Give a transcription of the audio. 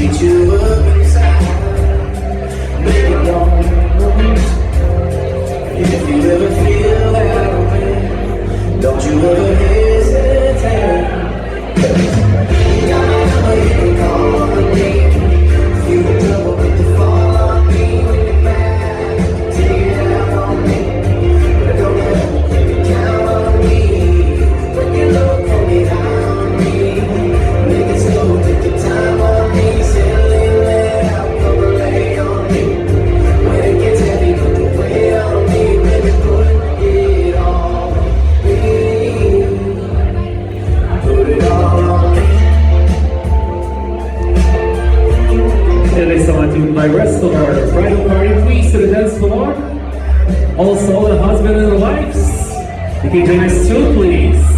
beat you up inside. Baby, don't. If you ever feel that way, don't you ever hesitate. You got my number, you can call me. If you in trouble, put the phone on me. When you're mad, take it out on me. But don't ever count on me. When you look for me, high on me. Make it slow, take your time on me. Silly, let out, come lay on me. When it gets heavy, put the weight on me. Baby, put it on me. Put it all on me. Today, someone to invite rest of our bridal party, please, to the dance floor. Also, the husband and the wives. You can join us too, please.